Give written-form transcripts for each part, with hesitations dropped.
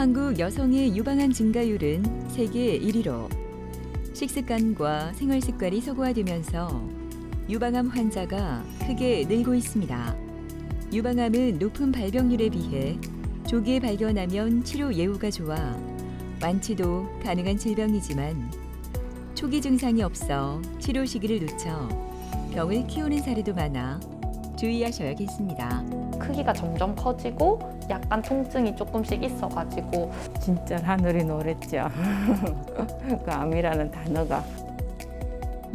한국 여성의 유방암 증가율은 세계 1위로 식습관과 생활습관이 서구화되면서 유방암 환자가 크게 늘고 있습니다. 유방암은 높은 발병률에 비해 조기에 발견하면 치료 예후가 좋아 완치도 가능한 질병이지만 초기 증상이 없어 치료 시기를 놓쳐 병을 키우는 사례도 많아 주의하셔야겠습니다. 크기가 점점 커지고 약간 통증이 조금씩 있어가지고 진짜 하늘이 노랬죠. 그 암이라는 단어가.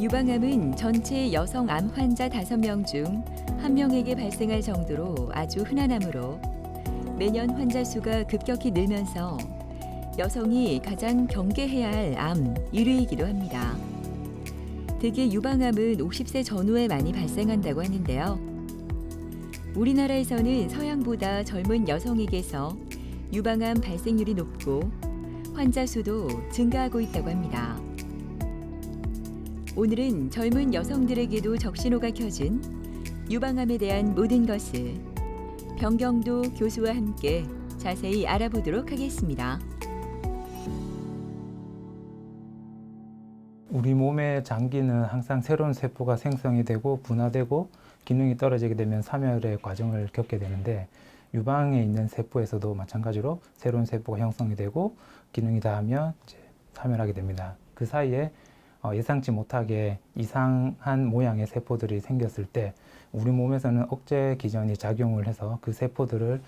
유방암은 전체 여성 암 환자 5명 중 1명에게 발생할 정도로 아주 흔한 암으로 매년 환자 수가 급격히 늘면서 여성이 가장 경계해야 할 암 1위이기도 합니다. 특히 유방암은 50세 전후에 많이 발생한다고 하는데요. 우리나라에서는 서양보다 젊은 여성에게서 유방암 발생률이 높고 환자 수도 증가하고 있다고 합니다. 오늘은 젊은 여성들에게도 적신호가 켜진 유방암에 대한 모든 것을 병경도 교수와 함께 자세히 알아보도록 하겠습니다. 우리 몸의 장기는 항상 새로운 세포가 생성이 되고 분화되고 기능이 떨어지게 되면 사멸의 과정을 겪게 되는데 유방에 있는 세포에서도 마찬가지로 새로운 세포가 형성이 되고 기능이 다하면 이제 사멸하게 됩니다. 그 사이에 예상치 못하게 이상한 모양의 세포들이 생겼을 때 우리 몸에서는 억제 기전이 작용을 해서 그 세포들을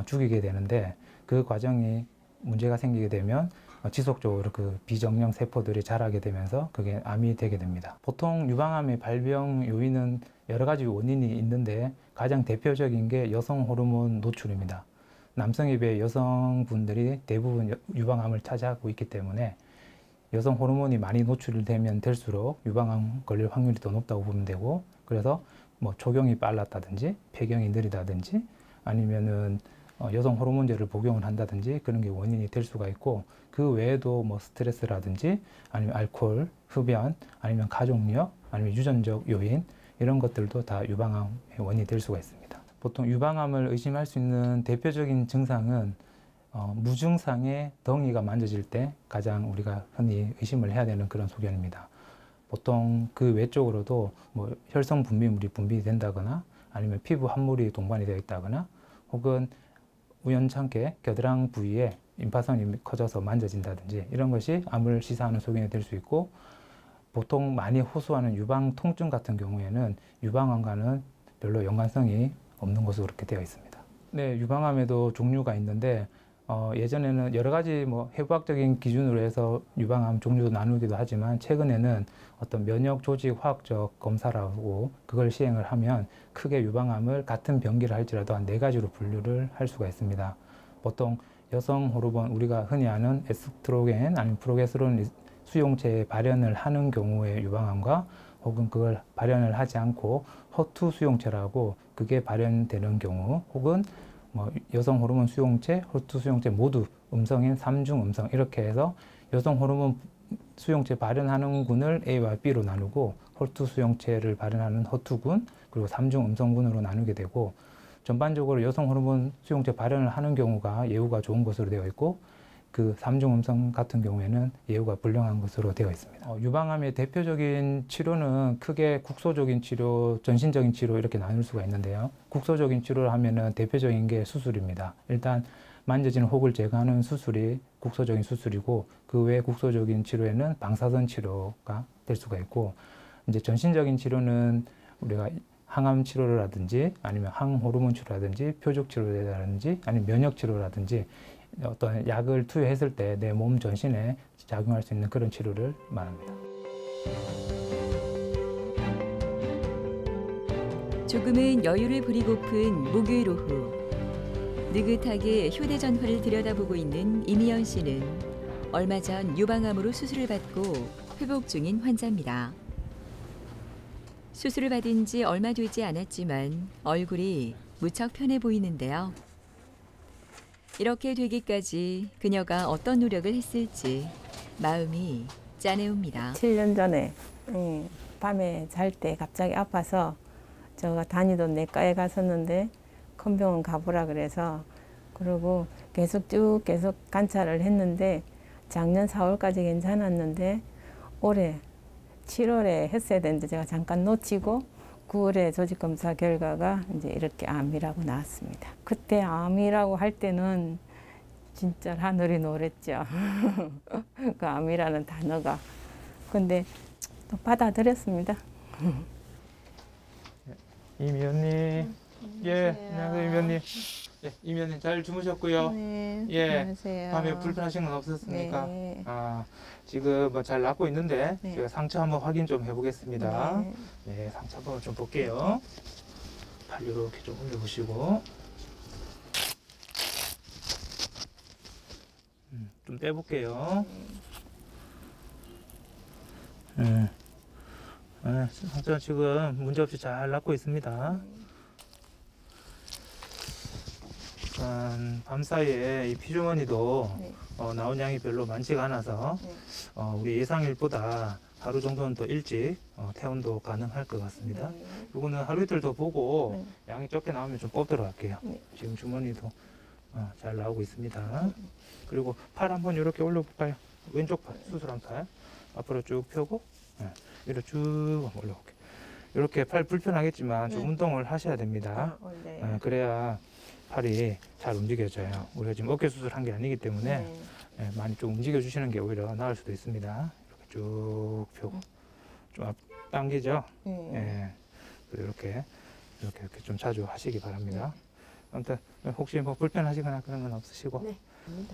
죽이게 되는데 그 과정이 문제가 생기게 되면 지속적으로 그 비정령 세포들이 자라게 되면서 그게 암이 되게 됩니다. 보통 유방암의 발병 요인은 여러 가지 원인이 있는데 가장 대표적인 게 여성 호르몬 노출입니다. 남성에 비해 여성분들이 대부분 유방암을 차지하고 있기 때문에 여성 호르몬이 많이 노출되면 될수록 유방암 걸릴 확률이 더 높다고 보면 되고, 그래서 뭐 초경이 빨랐다든지 폐경이 느리다든지 아니면은 여성 호르몬제를 복용을 한다든지 그런 게 원인이 될 수가 있고, 그 외에도 뭐 스트레스라든지 아니면 알코올, 흡연, 아니면 가족력, 아니면 유전적 요인 이런 것들도 다 유방암의 원인이 될 수가 있습니다. 보통 유방암을 의심할 수 있는 대표적인 증상은 무증상의 덩이가 만져질 때 가장 우리가 흔히 의심을 해야 되는 그런 소견입니다. 보통 그 외적으로도 뭐 혈성 분비물이 분비된다거나 아니면 피부 함몰이 동반이 되어 있다거나 혹은 우연찮게 겨드랑 부위에 임파선이 커져서 만져진다든지 이런 것이 암을 시사하는 소견이 될 수 있고, 보통 많이 호소하는 유방 통증 같은 경우에는 유방암과는 별로 연관성이 없는 것으로 그렇게 되어 있습니다. 네, 유방암에도 종류가 있는데 예전에는 여러 가지 뭐 해부학적인 기준으로 해서 유방암 종류도 나누기도 하지만 최근에는 어떤 면역 조직 화학적 검사라고 그걸 시행을 하면 크게 유방암을 같은 병기를 할지라도 한 4가지로 분류를 할 수가 있습니다. 보통 여성 호르몬 우리가 흔히 아는 에스트로겐 아니면 프로게스테론 수용체의 발현을 하는 경우의 유방암과 혹은 그걸 발현을 하지 않고 허투 수용체라고 그게 발현되는 경우, 혹은 뭐 여성 호르몬 수용체, 허투 수용체 모두 음성인 3중 음성 이렇게 해서 여성 호르몬 수용체 발현하는 군을 A와 B로 나누고 허투 수용체를 발현하는 허투군 그리고 3중 음성군으로 나누게 되고, 전반적으로 여성 호르몬 수용체 발현을 하는 경우가 예후가 좋은 것으로 되어 있고 그 3중 음성 같은 경우에는 예후가 불량한 것으로 되어 있습니다. 유방암의 대표적인 치료는 크게 국소적인 치료, 전신적인 치료 이렇게 나눌 수가 있는데요. 국소적인 치료를 하면은 대표적인 게 수술입니다. 일단 만져지는 혹을 제거하는 수술이 국소적인 수술이고, 그 외 국소적인 치료에는 방사선 치료가 될 수가 있고, 이제 전신적인 치료는 우리가 항암 치료라든지 아니면 항호르몬 치료라든지 표적 치료라든지 아니면 면역 치료라든지 어떤 약을 투여했을 때 내 몸 전신에 작용할 수 있는 그런 치료를 말합니다. 조금은 여유를 부리고픈 목요일 오후, 느긋하게 휴대전화를 들여다보고 있는 이미연 씨는 얼마 전 유방암으로 수술을 받고 회복 중인 환자입니다. 수술을 받은 지 얼마 되지 않았지만 얼굴이 무척 편해 보이는데요. 이렇게 되기까지 그녀가 어떤 노력을 했을지 마음이 짠해옵니다. 7년 전에 밤에 잘 때 갑자기 아파서 제가 다니던 내과에 갔었는데 큰 병원 가보라 그래서 그리고 계속 관찰을 했는데 작년 4월까지 괜찮았는데 올해 7월에 했어야 되는데 제가 잠깐 놓치고 9월에 조직검사 결과가 이제 이렇게 암이라고 나왔습니다. 그때 암이라고 할 때는 진짜 하늘이 노랬죠. 그 암이라는 단어가. 근데 또 받아들였습니다. 임 위원님. 예, 안녕하세요, 임 위원님. 예, 임 위원님 잘 주무셨고요. 네, 예, 안녕하세요. 밤에 불편하신 건 없었습니까? 네. 아, 지금 뭐 잘 낫고 있는데 네. 제가 상처 한번 확인 좀 해보겠습니다. 네. 네, 상처 한번 좀 볼게요. 팔 이렇게 좀 올려보시고 좀 떼볼게요. 네, 상처 지금 문제없이 잘 낫고 있습니다. 밤사이에 이 피주머니도 네. 나온 양이 별로 많지가 않아서 네. 우리 예상일보다 하루 정도는 더 일찍 퇴원도 가능할 것 같습니다. 네. 이거는 하루 이틀 더 보고 네. 양이 적게 나오면 좀 뽑도록 할게요. 네. 지금 주머니도 잘 나오고 있습니다. 그리고 팔 한번 이렇게 올려볼까요? 왼쪽 팔, 수술한 팔 앞으로 쭉 펴고 위로 쭉 올려볼게요. 이렇게 팔 불편하겠지만 좀 네. 운동을 하셔야 됩니다. 네. 그래야 팔이 잘 움직여져요. 우리가 지금 어깨 수술한 게 아니기 때문에 네. 많이 좀 움직여 주시는 게 오히려 나을 수도 있습니다. 이렇게 쭉 펴고 좀 앞 당기죠. 예. 그리고 이렇게 좀 자주 하시기 바랍니다. 아무튼 혹시 뭐 불편하시거나 그런 건 없으시고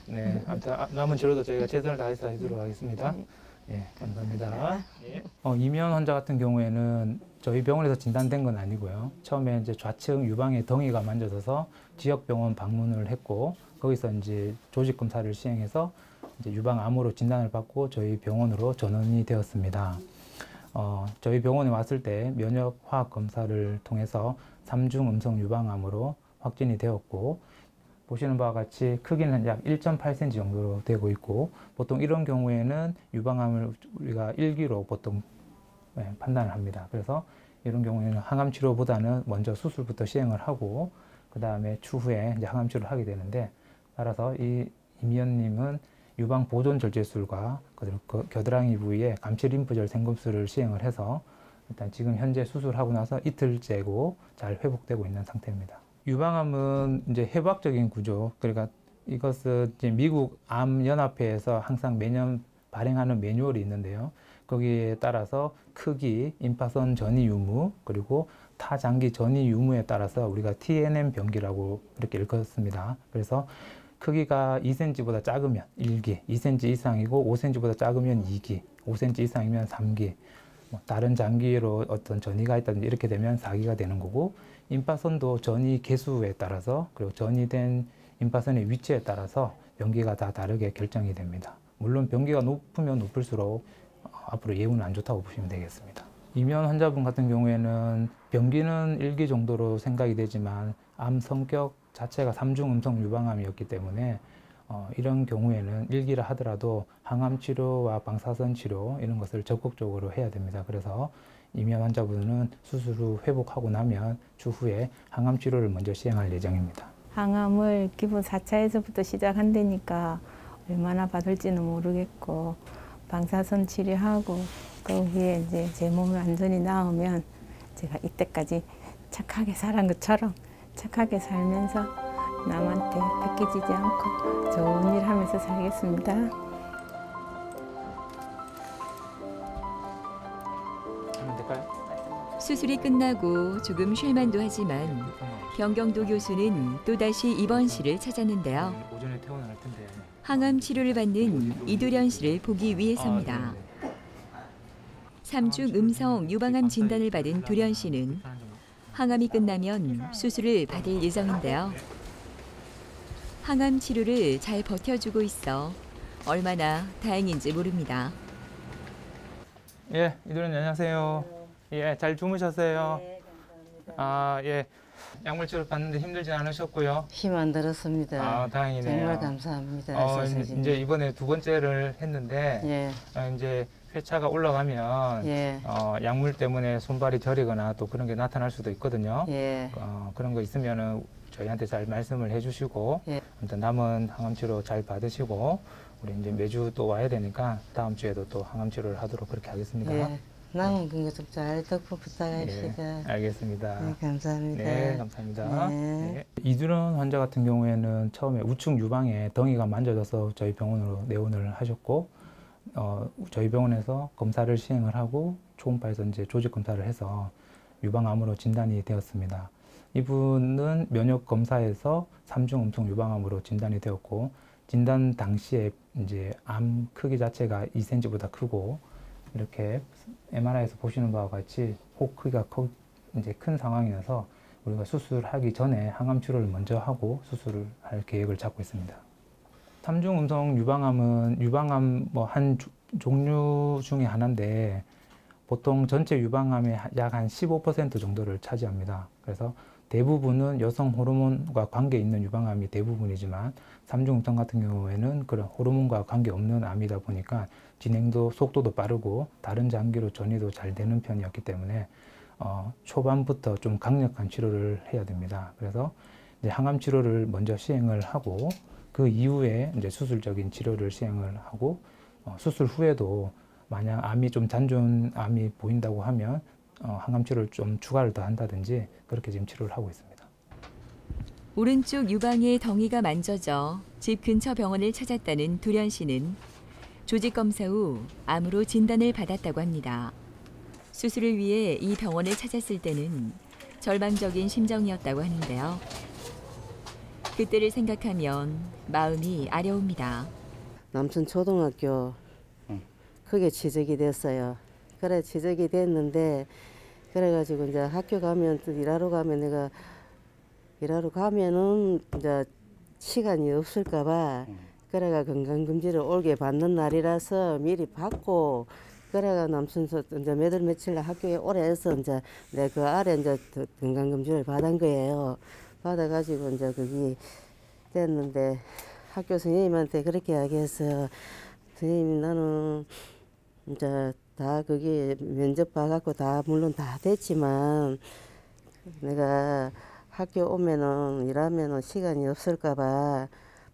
네, 아무튼 남은 치료도 저희가 최선을 다해서 해드리도록 하겠습니다. 예, 감사합니다. 예. 이면 환자 같은 경우에는 저희 병원에서 진단된 건 아니고요. 처음에 이제 좌측 유방에 덩이가 만져져서 지역 병원 방문을 했고 거기서 이제 조직 검사를 시행해서 이제 유방암으로 진단을 받고 저희 병원으로 전원이 되었습니다. 저희 병원에 왔을 때 면역 화학 검사를 통해서 3중 음성 유방암으로 확진이 되었고 보시는 바와 같이 크기는 약 1.8cm 정도로 되고 있고 보통 이런 경우에는 유방암을 우리가 1기로 보통 판단을 합니다. 그래서 이런 경우에는 항암 치료보다는 먼저 수술부터 시행을 하고 그 다음에 추후에 이제 항암 치료를 하게 되는데 따라서 임 위원님은 유방 보존 절제술과 그리고 겨드랑이 부위에 감치 림프절 생금술을 시행을 해서 일단 지금 현재 수술하고 나서 이틀째고 잘 회복되고 있는 상태입니다. 유방암은 이제 해부학적인 구조, 그러니까 이것은 이제 미국 암연합회에서 항상 매년 발행하는 매뉴얼이 있는데요. 거기에 따라서 크기, 임파선 전이 유무, 그리고 타장기 전이 유무에 따라서 우리가 TNM 병기라고 이렇게 읽었습니다. 그래서 크기가 2cm보다 작으면 1기, 2cm 이상이고 5cm보다 작으면 2기, 5cm 이상이면 3기, 다른 장기로 어떤 전이가 있다든지 이렇게 되면 4기가 되는 거고 임파선도 전이 개수에 따라서 그리고 전이된 임파선의 위치에 따라서 병기가 다 다르게 결정이 됩니다. 물론 병기가 높으면 높을수록 앞으로 예후는 안 좋다고 보시면 되겠습니다. 이면 환자분 같은 경우에는 병기는 1기 정도로 생각이 되지만 암 성격 자체가 3중 음성 유방암이었기 때문에 이런 경우에는 1기라 하더라도 항암 치료와 방사선 치료 이런 것을 적극적으로 해야 됩니다. 그래서 이면 환자분은 수술 후 회복하고 나면 추후에 항암 치료를 먼저 시행할 예정입니다. 항암을 기본 4차에서부터 시작한다니까 얼마나 받을지는 모르겠고 방사선 치료하고 그 후에 이제 제 몸이 완전히 나으면 제가 이때까지 착하게 살은 것처럼 착하게 살면서 남한테 뺏기지지 않고 좋은 일 하면서 살겠습니다. 하면 될까요? 수술이 끝나고 조금 쉴만도 하지만 병경도 교수는 또다시 입원실을 찾았는데요. 오전에 퇴원을 할 텐데. 항암 치료를 받는 이도련 씨를 보기 위해서입니다. 3중 음성 유방암 진단을 받은 도련 씨는 항암이 끝나면 수술을 받을 예정인데요. 항암 치료를 잘 버텨주고 있어 얼마나 다행인지 모릅니다. 예, 이도련 안녕하세요. 예, 잘 주무셨어요? 네, 감사합니다. 아, 예. 약물 치료 받는데 힘들진 않으셨고요. 힘 안 들었습니다. 아, 다행이네요. 정말 감사합니다. 선생님. 이제 이번에 2번째를 했는데 예, 이제 회차가 올라가면 예, 약물 때문에 손발이 저리거나 또 그런 게 나타날 수도 있거든요. 예, 그런 거 있으면은 저희한테 잘 말씀을 해주시고 예. 아무튼 남은 항암 치료 잘 받으시고 우리 이제 매주 또 와야 되니까 다음 주에도 또 항암 치료를 하도록 그렇게 하겠습니다. 예. 남은 건가 좀잘 덕분 부탁합시다. 예, 알겠습니다. 네, 감사합니다. 네, 감사합니다. 네. 네. 이두런 환자 같은 경우에는 처음에 우측 유방에 덩이가 만져져서 저희 병원으로 내원을 하셨고, 저희 병원에서 검사를 시행을 하고 초음파에서 이제 조직 검사를 해서 유방암으로 진단이 되었습니다. 이분은 면역 검사에서 3중 음성 유방암으로 진단이 되었고, 진단 당시에 이제 암 크기 자체가 2cm보다 크고, 이렇게 MRI에서 보시는 바와 같이 혹 크기가 이제 큰 상황이어서 우리가 수술하기 전에 항암 치료를 먼저 하고 수술을 할 계획을 잡고 있습니다. 3중 음성 유방암은 유방암 한 종류 중에 하나인데 보통 전체 유방암의 약 한 15% 정도를 차지합니다. 그래서 대부분은 여성 호르몬과 관계 있는 유방암이 대부분이지만 3중 음성 같은 경우에는 그런 호르몬과 관계 없는 암이다 보니까 진행도 속도도 빠르고 다른 장기로 전이도 잘 되는 편이었기 때문에 초반부터 좀 강력한 치료를 해야 됩니다. 그래서 이제 항암 치료를 먼저 시행을 하고 그 이후에 이제 수술적인 치료를 시행을 하고 수술 후에도 만약 암이 좀 잔존 암이 보인다고 하면 항암 치료를 좀 추가를 더 한다든지 그렇게 지금 치료를 하고 있습니다. 오른쪽 유방에 덩이가 만져져 집 근처 병원을 찾았다는 두련 씨는 조직 검사 후 암으로 진단을 받았다고 합니다. 수술을 위해 이 병원을 찾았을 때는 절망적인 심정이었다고 하는데요. 그때를 생각하면 마음이 아려옵니다. 남천 초등학교 그게 취직이 됐어요. 그래 취직이 됐는데 그래가지고 이제 학교 가면 또 일하러 가면 내가 일하러 가면은 이제 시간이 없을까봐 그래가 건강검진을 올게 받는 날이라서 미리 받고 그래가 남순서 이제 몇월 며칠 날 학교에 오래 해서 이제 내 그 아래 이제 건강검진을 받은 거예요. 받아가지고 이제 거기 됐는데 학교 선생님한테 그렇게 이야기했어요. 선생님 나는 이제 다 거기 면접 봐갖고 다 물론 다 됐지만 내가 학교 오면은 일하면은 시간이 없을까봐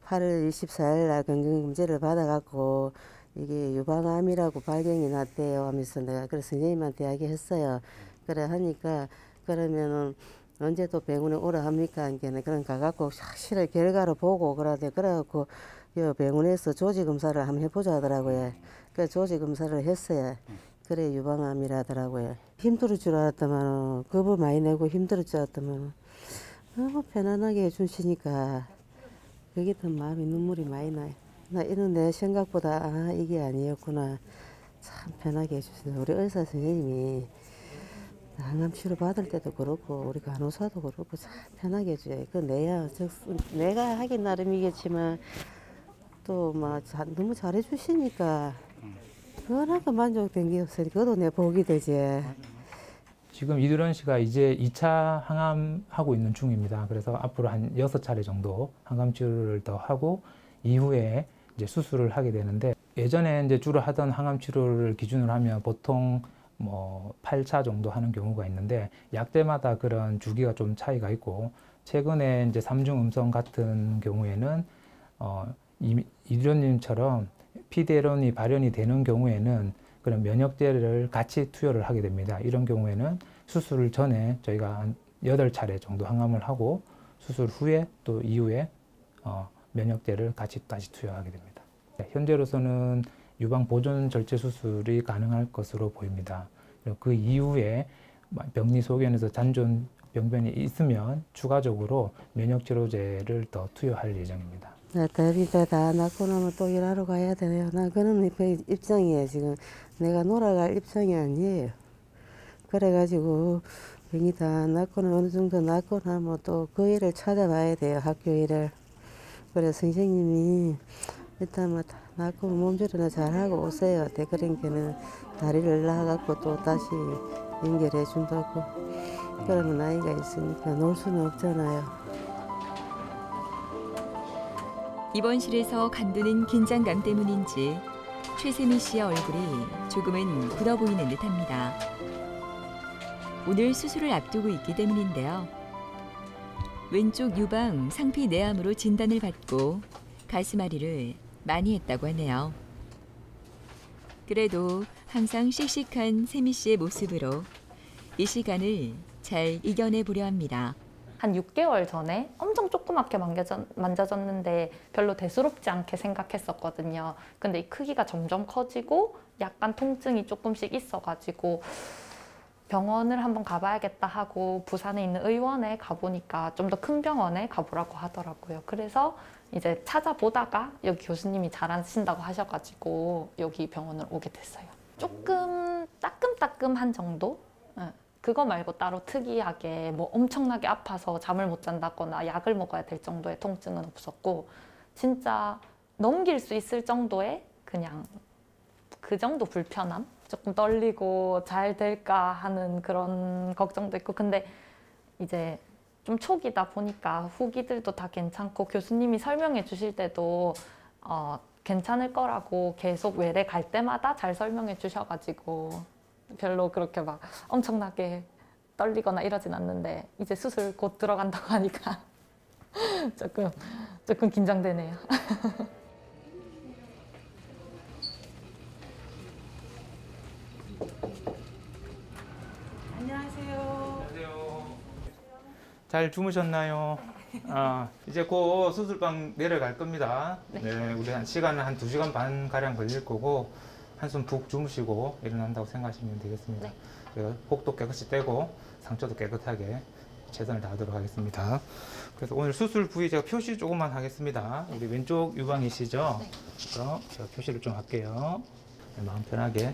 8월 24일 날 건강검진을 받아갖고 이게 유방암이라고 발견이 났대요 하면서 내가 그래서 선생님한테 이야기했어요. 그래 하니까 그러면은 언제 또 병원에 오라 합니까? 그런 가갖고 확실히 결과를 보고 그러대 그래갖고 여 병원에서 조직 검사를 한번 해보자 하더라고요. 그래 조직 검사를 했어요. 그래 유방암이라더라고요. 힘들을 줄 알았더만 겁을 많이 내고 힘들을 줄 알았더만 너무 편안하게 해주시니까 그게 더 마음이 눈물이 많이 나요. 나 이런 내 생각보다 이게 아니었구나. 참 편하게 해주세요. 우리 의사 선생님이 항암 치료 받을 때도 그렇고 우리 간호사도 그렇고 참 편하게 해줘요. 그 내가 하긴 나름이겠지만 또 막 너무 잘해주시니까 그거나도 만족된 게 없으니 그것도 내 복이 되지. 지금 이두런 씨가 이제 2차 항암하고 있는 중입니다. 그래서 앞으로 한 6차례 정도 항암 치료를 더 하고 이후에 이제 수술을 하게 되는데 예전에 이제 주로 하던 항암 치료를 기준으로 하면 보통 8차 정도 하는 경우가 있는데 약제마다 그런 주기가 좀 차이가 있고 최근에 이제 3중 음성 같은 경우에는 이두련님처럼 PDL1이 발현이 되는 경우에는 그런 면역제를 같이 투여를 하게 됩니다. 이런 경우에는 수술 전에 저희가 한 8차례 정도 항암을 하고 수술 후에 또 이후에 면역제를 같이 다시 투여하게 됩니다. 현재로서는 유방 보존 절제 수술이 가능할 것으로 보입니다. 그리고 그 이후에 병리 소견에서 잔존 병변이 있으면 추가적으로 면역치료제를 더 투여할 예정입니다. 나 딸이 다 낳고 나면 또 일하러 가야 되네요. 나 그런 입장이에요. 지금 내가 놀아갈 입장이 아니에요. 그래가지고 병이 다 낫고 어느 정도 낫고 나면 또 그 일을 찾아봐야 돼요. 학교 일을. 그래 선생님이 일단 뭐 다 낫고 몸조리나 잘하고 오세요. 그러니까는 다리를 놔갖고 또 다시 연결해 준다고. 그러면 나이가 있으니까 놀 수는 없잖아요. 입원실에서 간두는 긴장감 때문인지 최세미 씨의 얼굴이 조금은 굳어 보이는 듯합니다. 오늘 수술을 앞두고 있기 때문인데요. 왼쪽 유방 상피 내암으로 진단을 받고 가슴앓이를 많이 했다고 하네요. 그래도 항상 씩씩한 세미 씨의 모습으로 이 시간을 잘 이겨내 보려 합니다. 한 6개월 전에 엄청 조그맣게 만져졌는데 별로 대수롭지 않게 생각했었거든요. 근데 이 크기가 점점 커지고 약간 통증이 조금씩 있어가지고 병원을 한번 가봐야겠다 하고 부산에 있는 의원에 가보니까 좀 더 큰 병원에 가보라고 하더라고요. 그래서 이제 찾아보다가 여기 교수님이 잘하신다고 하셔가지고 여기 병원을 오게 됐어요. 조금 따끔따끔한 정도? 그거 말고 따로 특이하게 뭐 엄청나게 아파서 잠을 못 잔다거나 약을 먹어야 될 정도의 통증은 없었고 진짜 넘길 수 있을 정도의 그냥 그 정도 불편함? 조금 떨리고 잘 될까 하는 그런 걱정도 있고 근데 이제 좀 초기다 보니까 후기들도 다 괜찮고 교수님이 설명해 주실 때도 괜찮을 거라고 계속 외래 갈 때마다 잘 설명해 주셔가지고 별로 그렇게 막 엄청나게 떨리거나 이러진 않는데 이제 수술 곧 들어간다고 하니까 조금 긴장되네요. 잘 주무셨나요? 이제 곧 수술방 내려갈 겁니다. 네, 우리 시간은 한 2시간 반 가량 걸릴 거고 한숨 푹 주무시고 일어난다고 생각하시면 되겠습니다. 혹도 깨끗이 떼고 상처도 깨끗하게 최선을 다하도록 하겠습니다. 그래서 오늘 수술 부위 제가 표시 조금만 하겠습니다. 우리 왼쪽 유방이시죠? 네. 그럼 제가 표시를 좀 할게요. 마음 편하게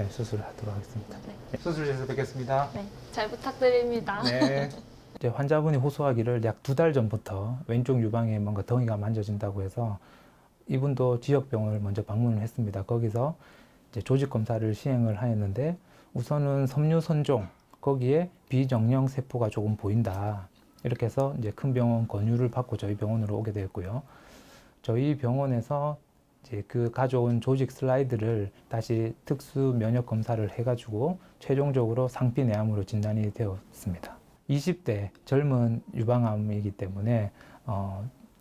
수술하도록 하겠습니다. 네. 수술실에서 뵙겠습니다. 네, 잘 부탁드립니다. 네. 이제 환자분이 호소하기를 약 2달 전부터 왼쪽 유방에 뭔가 덩이가 만져진다고 해서 이분도 지역병원을 먼저 방문을 했습니다. 거기서 이제 조직 검사를 시행을 하였는데 우선은 섬유선종 거기에 비정령 세포가 조금 보인다. 이렇게 해서 이제 큰 병원 권유를 받고 저희 병원으로 오게 되었고요. 저희 병원에서 이제 그 가져온 조직 슬라이드를 다시 특수 면역 검사를 해가지고 최종적으로 상피내암으로 진단이 되었습니다. 20대 젊은 유방암이기 때문에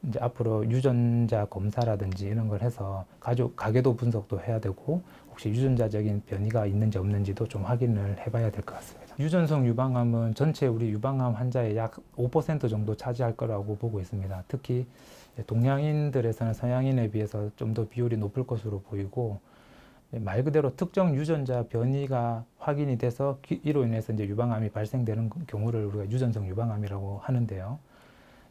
이제 앞으로 유전자 검사라든지 이런 걸 해서 가궤도 분석도 해야 되고 혹시 유전자적인 변이가 있는지 없는지도 좀 확인을 해봐야 될 것 같습니다. 유전성 유방암은 전체 우리 유방암 환자의 약 5% 정도 차지할 거라고 보고 있습니다. 특히 동양인들에서는 서양인에 비해서 좀 더 비율이 높을 것으로 보이고 말 그대로 특정 유전자 변이가 확인이 돼서 이로 인해서 이제 유방암이 발생되는 경우를 우리가 유전성 유방암이라고 하는데요.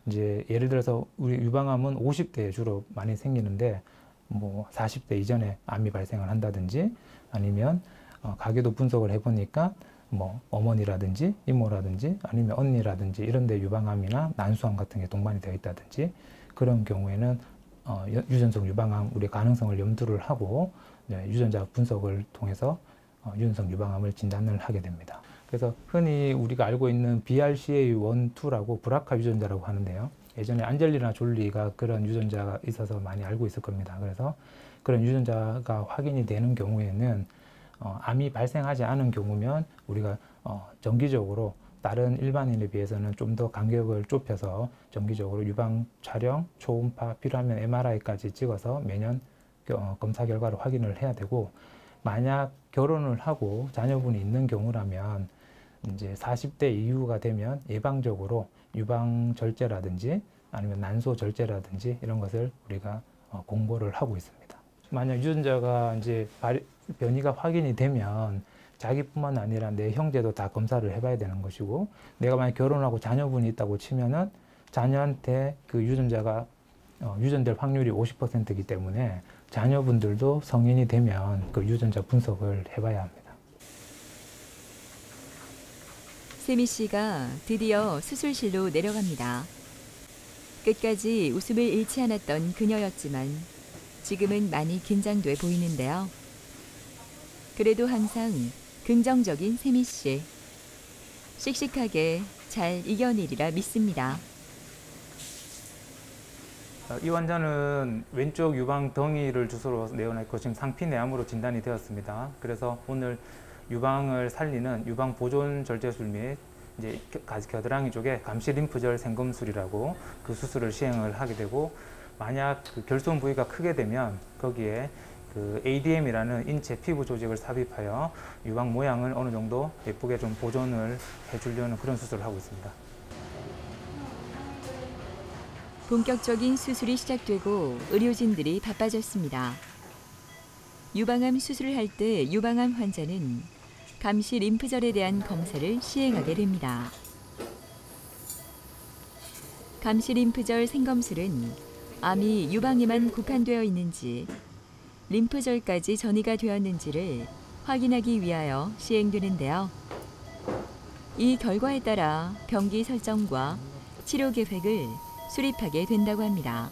이제 예를 들어서 우리 유방암은 50대에 주로 많이 생기는데 뭐 40대 이전에 암이 발생을 한다든지 아니면 가궤도 분석을 해보니까 뭐 어머니라든지 이모라든지 아니면 언니라든지 이런 데 유방암이나 난수암 같은 게 동반이 되어 있다든지 그런 경우에는 유전성 유방암 우리 가능성을 염두를 하고 유전자 분석을 통해서 유전성 유방암을 진단을 하게 됩니다. 그래서 흔히 우리가 알고 있는 BRCA1, 2라고 브라카 유전자라고 하는데요. 예전에 안젤리나 졸리가 그런 유전자가 있어서 많이 알고 있을 겁니다. 그래서 그런 유전자가 확인이 되는 경우에는 암이 발생하지 않은 경우면 우리가 정기적으로 다른 일반인에 비해서는 좀 더 간격을 좁혀서 정기적으로 유방 촬영, 초음파, 필요하면 MRI까지 찍어서 매년 검사 결과를 확인을 해야 되고 만약 결혼을 하고 자녀분이 있는 경우라면 이제 40대 이후가 되면 예방적으로 유방 절제라든지 아니면 난소 절제라든지 이런 것을 우리가 공부를 하고 있습니다. 만약 유전자가 이제 변이가 확인이 되면 자기뿐만 아니라 내 형제도 다 검사를 해봐야 되는 것이고 내가 만약 결혼하고 자녀분이 있다고 치면은 자녀한테 그 유전자가 유전될 확률이 50%이기 때문에 자녀분들도 성인이 되면 그 유전자 분석을 해봐야 합니다. 세미 씨가 드디어 수술실로 내려갑니다. 끝까지 웃음을 잃지 않았던 그녀였지만 지금은 많이 긴장돼 보이는데요. 그래도 항상 긍정적인 세미 씨. 씩씩하게 잘 이겨내리라 믿습니다. 이 환자는 왼쪽 유방 덩이를 주소로 내어놨고 지금 상피내암으로 진단이 되었습니다. 그래서 오늘 유방을 살리는 유방 보존 절제술 및 이제 겨드랑이 쪽에 감시 림프절 생검술이라고 그 수술을 시행을 하게 되고, 만약 그 결손 부위가 크게 되면 거기에 그 ADM이라는 인체 피부 조직을 삽입하여 유방 모양을 어느 정도 예쁘게 좀 보존을 해주려는 그런 수술을 하고 있습니다. 본격적인 수술이 시작되고 의료진들이 바빠졌습니다. 유방암 수술을 할 때 유방암 환자는 감시 림프절에 대한 검사를 시행하게 됩니다. 감시 림프절 생검술은 암이 유방에만 국한되어 있는지, 림프절까지 전이가 되었는지를 확인하기 위하여 시행되는데요. 이 결과에 따라 병기 설정과 치료 계획을 수립하게 된다고 합니다.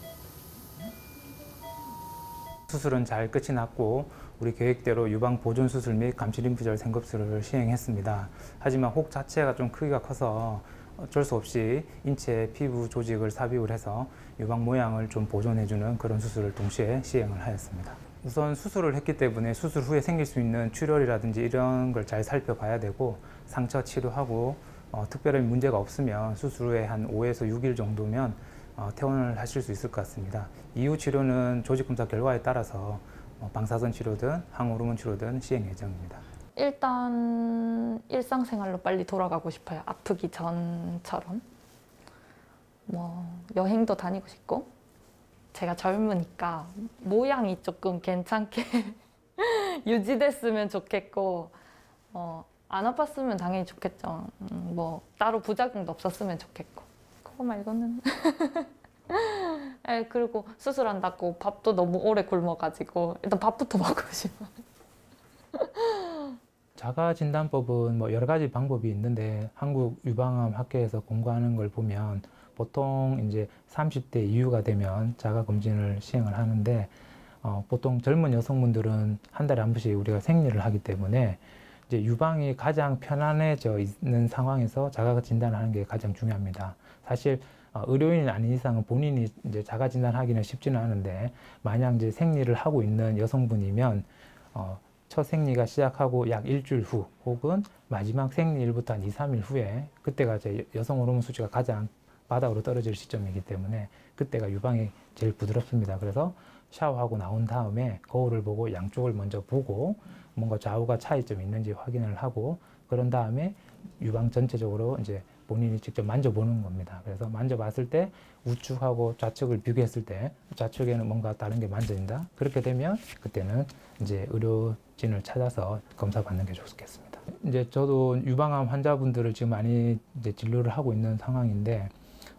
수술은 잘 끝이 났고 우리 계획대로 유방 보존 수술 및 감시 림프절 생검술을 시행했습니다. 하지만 혹 자체가 좀 크기가 커서 어쩔 수 없이 인체 피부 조직을 삽입을 해서 유방 모양을 좀 보존해주는 그런 수술을 동시에 시행을 하였습니다. 우선 수술을 했기 때문에 수술 후에 생길 수 있는 출혈이라든지 이런 걸 잘 살펴봐야 되고, 상처 치료하고 특별한 문제가 없으면 수술 후에 한 5에서 6일 정도면 퇴원을 하실 수 있을 것 같습니다. 이후 치료는 조직검사 결과에 따라서 방사선 치료든 항호르몬 치료든 시행 예정입니다. 일단 일상생활로 빨리 돌아가고 싶어요. 아프기 전처럼. 뭐 여행도 다니고 싶고, 제가 젊으니까 모양이 조금 괜찮게 유지됐으면 좋겠고, 안 아팠으면 당연히 좋겠죠. 뭐 따로 부작용도 없었으면 좋겠고, 그거 말고는 그리고 수술한다고 밥도 너무 오래 굶어가지고 일단 밥부터 먹고 싶어요. 자가진단법은 뭐 여러 가지 방법이 있는데, 한국 유방암 학회에서 공고하는 걸 보면 보통 이제 30대 이후가 되면 자가검진을 시행을 하는데, 보통 젊은 여성분들은 한 달에 한 번씩 우리가 생리를 하기 때문에 이제 유방이 가장 편안해져 있는 상황에서 자가진단을 하는 게 가장 중요합니다. 사실 의료인이 아닌 이상은 본인이 이제 자가진단하기는 쉽지는 않은데, 만약 이제 생리를 하고 있는 여성분이면 첫 생리가 시작하고 약 일주일 후 혹은 마지막 생리일부터 한 2, 3일 후에, 그때가 이제 여성 호르몬 수치가 가장 바닥으로 떨어질 시점이기 때문에 그때가 유방이 제일 부드럽습니다. 그래서 샤워하고 나온 다음에 거울을 보고 양쪽을 먼저 보고 뭔가 좌우가 차이점이 있는지 확인을 하고, 그런 다음에 유방 전체적으로 이제 본인이 직접 만져보는 겁니다. 그래서 만져봤을 때 우측하고 좌측을 비교했을 때 좌측에는 뭔가 다른 게 만져진다. 그렇게 되면 그때는 이제 의료진을 찾아서 검사 받는 게 좋겠습니다. 이제 저도 유방암 환자분들을 지금 많이 이제 진료를 하고 있는 상황인데,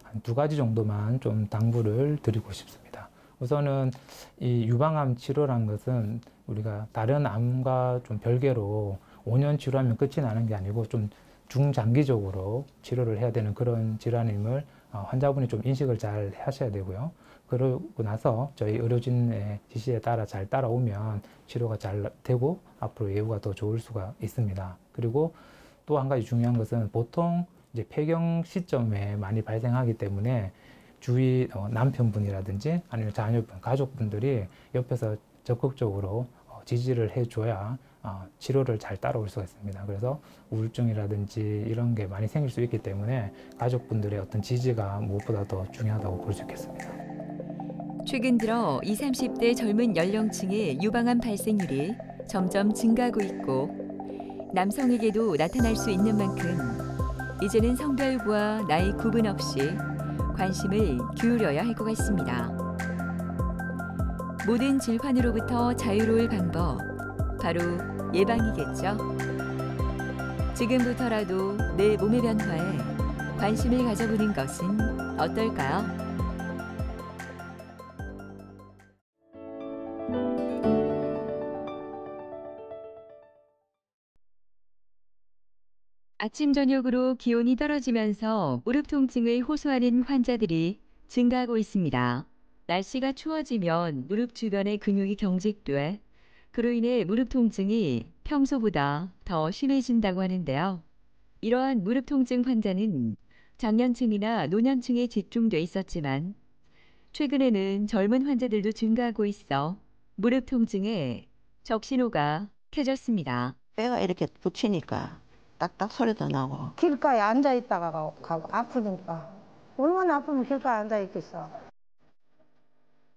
한 2가지 정도만 좀 당부를 드리고 싶습니다. 우선은 이 유방암 치료란 것은 우리가 다른 암과 좀 별개로 5년 치료하면 끝이 나는 게 아니고 좀 중장기적으로 치료를 해야 되는 그런 질환임을 환자분이 좀 인식을 잘 하셔야 되고요. 그러고 나서 저희 의료진의 지시에 따라 잘 따라오면 치료가 잘 되고 앞으로 예후가 더 좋을 수가 있습니다. 그리고 또 한 가지 중요한 것은 보통 이제 폐경 시점에 많이 발생하기 때문에 주위 남편분이라든지 아니면 자녀분, 가족분들이 옆에서 적극적으로 지지를 해줘야 치료를 잘 따라올 수가 있습니다. 그래서 우울증이라든지 이런 게 많이 생길 수 있기 때문에 가족분들의 어떤 지지가 무엇보다 더 중요하다고 볼 수 있겠습니다. 최근 들어 20, 30대 젊은 연령층의 유방암 발생률이 점점 증가하고 있고, 남성에게도 나타날 수 있는 만큼 이제는 성별과 나이 구분 없이 관심을 기울여야 할 것 같습니다. 모든 질환으로부터 자유로울 방법, 바로 예방이겠죠. 지금부터라도 내 몸의 변화에 관심을 가져보는 것은 어떨까요? 아침 저녁으로 기온이 떨어지면서 무릎 통증을 호소하는 환자들이 증가하고 있습니다. 날씨가 추워지면 무릎 주변의 근육이 경직돼 그로 인해 무릎 통증이 평소보다 더 심해진다고 하는데요. 이러한 무릎 통증 환자는 장년층이나 노년층에 집중돼 있었지만 최근에는 젊은 환자들도 증가하고 있어 무릎 통증에 적신호가 켜졌습니다. 배가 이렇게 붙이니까 딱딱 소리도 나고. 길가에 앉아 있다가 가고 아프니까 얼마나 아프면 길가에 앉아 있겠어.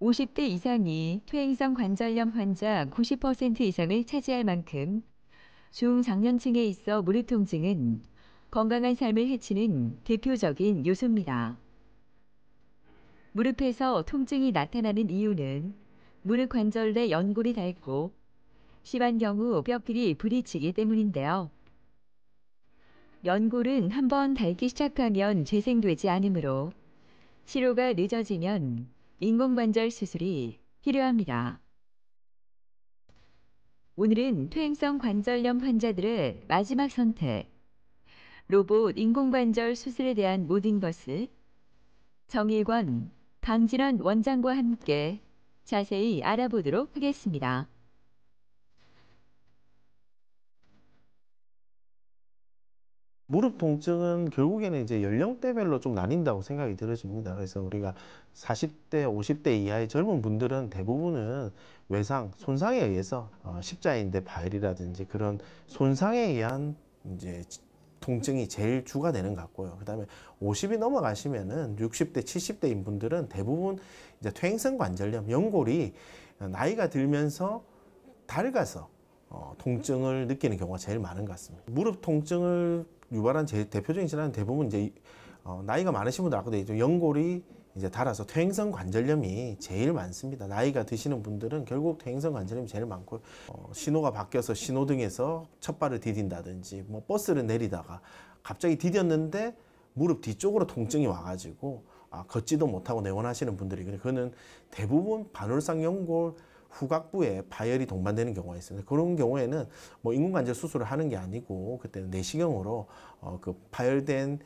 50대 이상이 퇴행성 관절염 환자 90% 이상을 차지할 만큼 중장년층에 있어 무릎 통증은 건강한 삶을 해치는 대표적인 요소입니다. 무릎에서 통증이 나타나는 이유는 무릎 관절 내 연골이 닳고 심한 경우 뼈끼리 부딪히기 때문인데요. 연골은 한번 닳기 시작하면 재생되지 않으므로 치료가 늦어지면 인공관절 수술이 필요합니다. 오늘은 퇴행성 관절염 환자들의 마지막 선택, 로봇 인공관절 수술에 대한 모든 것을 정일권, 강진원 원장과 함께 자세히 알아보도록 하겠습니다. 무릎 통증은 결국에는 이제 연령대별로 좀 나뉜다고 생각이 들어집니다. 그래서 우리가 40대, 50대 이하의 젊은 분들은 대부분은 외상, 손상에 의해서 십자인대 파열이라든지 그런 손상에 의한 이제 통증이 제일 주가 되는 것 같고요. 그다음에 50이 넘어가시면은 60대, 70대인 분들은 대부분 이제 퇴행성 관절염, 연골이 나이가 들면서 닳아서 통증을 느끼는 경우가 제일 많은 것 같습니다. 무릎 통증을 유발한 대표적인 질환은 대부분 이제 나이가 많으신 분들 아까도 얘기했죠. 연골이 이제 닳아서 퇴행성 관절염이 제일 많습니다. 나이가 드시는 분들은 결국 퇴행성 관절염이 제일 많고 신호가 바뀌어서 신호등에서 첫 발을 디딘다든지 뭐 버스를 내리다가 갑자기 디뎠는데 무릎 뒤쪽으로 통증이 와가지고 걷지도 못하고 내원하시는 분들이 그거는 대부분 반월상 연골 후각부에 파열이 동반되는 경우가 있습니다. 그런 경우에는 뭐 인공관절 수술을 하는 게 아니고 그때는 내시경으로 그 파열된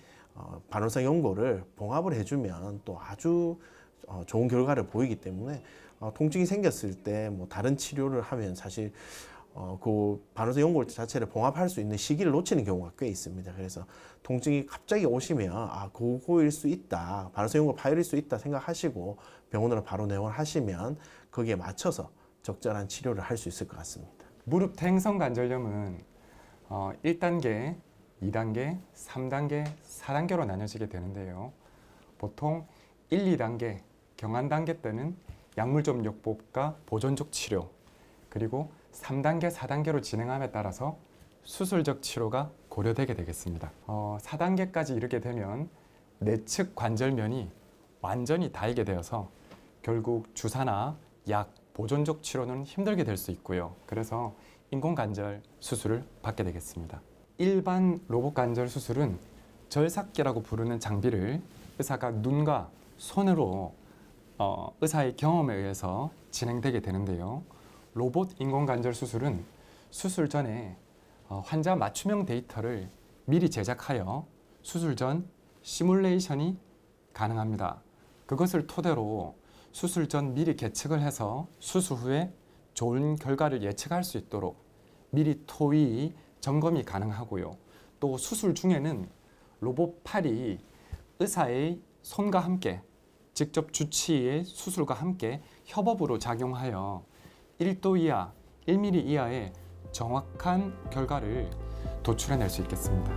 반월상 연골을 봉합을 해주면 또 아주 좋은 결과를 보이기 때문에 통증이 생겼을 때 뭐 다른 치료를 하면 사실 그 반월상 연골 자체를 봉합할 수 있는 시기를 놓치는 경우가 꽤 있습니다. 그래서 통증이 갑자기 오시면 그거일 수 있다, 반월상 연골 파열일 수 있다 생각하시고 병원으로 바로 내원하시면 거기에 맞춰서 적절한 치료를 할 수 있을 것 같습니다. 무릎 퇴행성 관절염은 1단계, 2단계, 3단계, 4단계로 나눠지게 되는데요. 보통 1, 2단계, 경한 단계 때는 약물적 요법과 보존적 치료, 그리고 3단계, 4단계로 진행함에 따라서 수술적 치료가 고려되게 되겠습니다. 4단계까지 이르게 되면 내측 관절면이 완전히 닳게 되어서 결국 주사나 약, 보존적 치료는 힘들게 될 수 있고요. 그래서 인공관절 수술을 받게 되겠습니다. 일반 로봇 관절 수술은 절삭기라고 부르는 장비를 의사가 눈과 손으로 의사의 경험에 의해서 진행되게 되는데요. 로봇 인공관절 수술은 수술 전에 환자 맞춤형 데이터를 미리 제작하여 수술 전 시뮬레이션이 가능합니다. 그것을 토대로 수술 전 미리 계측을 해서 수술 후에 좋은 결과를 예측할 수 있도록 미리 토의 점검이 가능하고요. 또 수술 중에는 로봇 팔이 의사의 손과 함께 직접 주치의의 수술과 함께 협업으로 작용하여 1도 이하, 1mm 이하의 정확한 결과를 도출해낼 수 있겠습니다.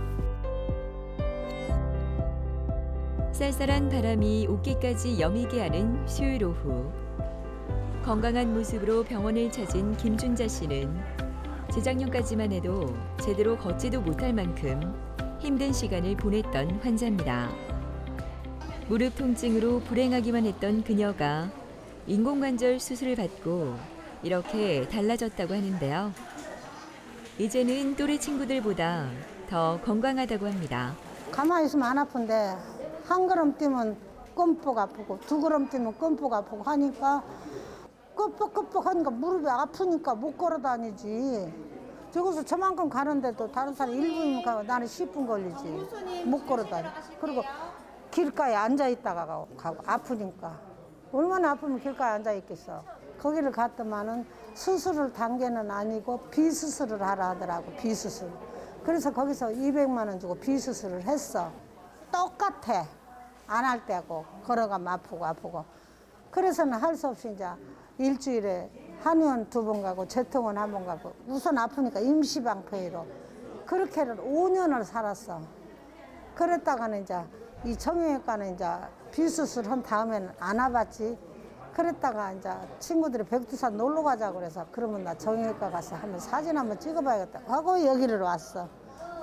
쌀쌀한 바람이 옷깃까지 여미게 하는 수요일 오후. 건강한 모습으로 병원을 찾은 김준자 씨는 재작년까지만 해도 제대로 걷지도 못할 만큼 힘든 시간을 보냈던 환자입니다. 무릎 통증으로 불행하기만 했던 그녀가 인공관절 수술을 받고 이렇게 달라졌다고 하는데요. 이제는 또래 친구들보다 더 건강하다고 합니다. 가만히 있으면 안 아픈데 한 걸음 뛰면 끔뻑 아프고 두 걸음 뛰면 끔뻑 아프고 하니까 끔뻑끔뻑 하니까 무릎이 아프니까 못 걸어 다니지. 저기서 저만큼 가는데도 다른 사람 1분이면 가고 나는 10분 걸리지. 못 걸어 다니. 그리고 길가에 앉아 있다가 가고 아프니까 얼마나 아프면 길가에 앉아 있겠어. 거기를 갔더만은 수술을 단계는 아니고 비수술을 하라 하더라고. 비수술. 그래서 거기서 200만 원 주고 비수술을 했어. 똑같아. 안 할 때고 걸어가면 아프고. 그래서는 할 수 없이 이제 일주일에 한의원 2번 가고 재통원 1번 가고 우선 아프니까 임시방패로 그렇게를 5년을 살았어. 그랬다가는 이제 이 정형외과는 이제 비수술 한 다음에는 안 와봤지. 그랬다가 이제 친구들이 백두산 놀러 가자고 그래서 그러면 나 정형외과 가서 한번 사진 한번 찍어봐야겠다 하고 여기를 왔어.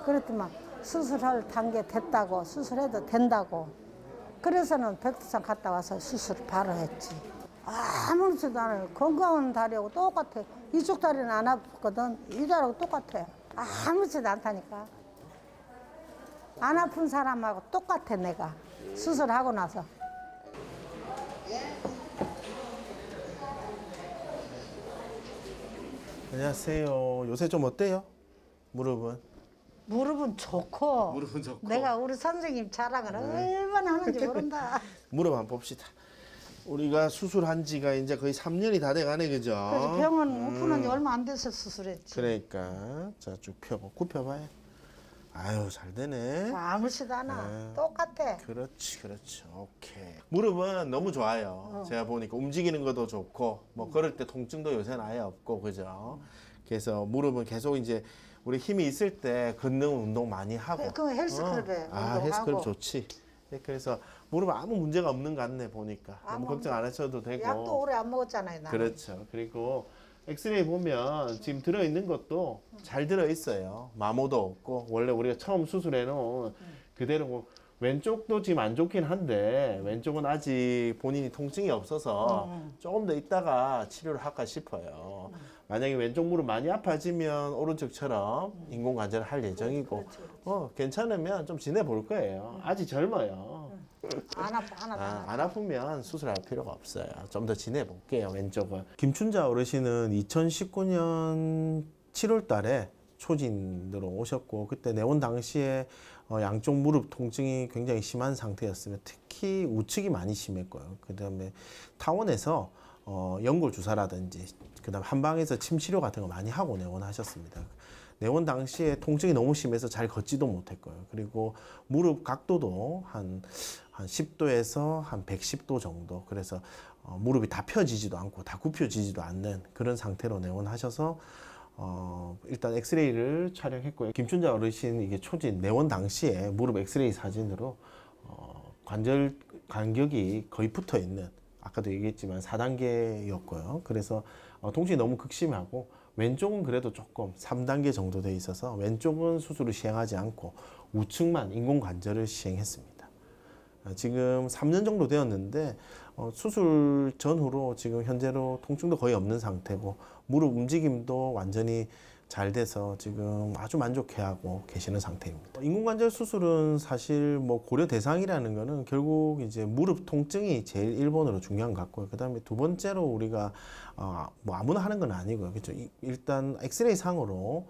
그랬더니 수술할 단계 됐다고 수술해도 된다고. 그래서는 백두산 갔다 와서 수술 바로 했지. 아무렇지도 않아요. 건강한 다리하고 똑같아. 이쪽 다리는 안 아팠거든. 이 다리하고 똑같아. 아무렇지도 않다니까. 안 아픈 사람하고 똑같아 내가 수술하고 나서. 안녕하세요. 요새 좀 어때요? 무릎은? 무릎은 좋고. 무릎은 좋고. 내가 우리 선생님 자랑을 얼마나 하는지 모른다. 무릎 한번 봅시다. 우리가 수술한 지가 이제 거의 3년이 다 돼가네, 그죠? 그래서 병원 오픈한 지 얼마 안 돼서 수술했지. 그러니까 자 쭉 펴고 굽혀봐요. 아유 잘 되네. 아무렇지도 않아. 똑같아. 그렇지. 오케이. 무릎은 너무 좋아요. 제가 보니까 움직이는 것도 좋고 뭐 걸을 때 통증도 요새는 아예 없고 그죠? 그래서 무릎은 계속 이제 우리 힘이 있을 때 걷는 운동 많이 하고. 그 헬스클럽에 운동하고. 헬스클럽 좋지. 그래서 무릎은 아무 문제가 없는 것 같네 보니까. 너무 걱정 안 하셔도 되고. 약도 오래 안 먹었잖아요. 나는. 그렇죠. 그리고 엑스레이 보면 지금 들어있는 것도 잘 들어있어요. 마모도 없고 원래 우리가 처음 수술해놓은 그대로 왼쪽도 지금 안 좋긴 한데 왼쪽은 아직 본인이 통증이 없어서 조금 더 있다가 치료를 할까 싶어요. 만약에 왼쪽 무릎 많이 아파지면 오른쪽처럼 인공관절을 할 예정이고 괜찮으면 좀 지내볼 거예요. 아직 젊어요. 안 아파 하나도 안 아프면 수술할 필요가 없어요. 좀 더 지내볼게요. 왼쪽은. 김춘자 어르신은 2019년 7월 달에 초진으로 오셨고 그때 내원 당시에 양쪽 무릎 통증이 굉장히 심한 상태였으며 특히 우측이 많이 심했고요. 그 다음에 타원에서 연골 주사라든지 그 다음 한방에서 침 치료 같은 거 많이 하고 내원하셨습니다. 내원 당시에 통증이 너무 심해서 잘 걷지도 못했고요. 그리고 무릎 각도도 한 10도에서 한 110도 정도. 그래서 무릎이 다 펴지지도 않고 다 굽혀지지도 않는 그런 상태로 내원하셔서 일단 엑스레이를 촬영했고요. 김춘자 어르신 이게 초진 내원 당시에 무릎 엑스레이 사진으로 관절 간격이 거의 붙어 있는 아까도 얘기했지만 4단계였고요. 그래서 통증이 너무 극심하고 왼쪽은 그래도 조금 3단계 정도 돼 있어서 왼쪽은 수술을 시행하지 않고 우측만 인공관절을 시행했습니다. 지금 3년 정도 되었는데 수술 전후로 지금 현재로 통증도 거의 없는 상태고 무릎 움직임도 완전히 잘 돼서 지금 아주 만족해하고 계시는 상태입니다. 인공관절 수술은 사실 뭐 고려 대상이라는 거는 결국 이제 무릎 통증이 제일 1번으로 중요한 것 같고요. 그 다음에 두 번째로 우리가 뭐 아무나 하는 건 아니고요. 그렇죠? 일단 엑스레이 상으로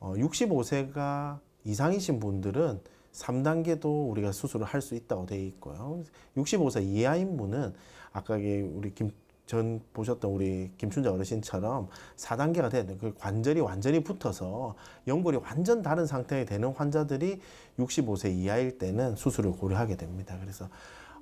65세가 이상이신 분들은 3단계도 우리가 수술을 할 수 있다고 되어 있고요. 65세 이하인 분은 아까 우리 전 보셨던 우리 김춘자 어르신처럼 4단계가 되는 그 관절이 완전히 붙어서 연골이 완전 다른 상태가 되는 환자들이 65세 이하일 때는 수술을 고려하게 됩니다. 그래서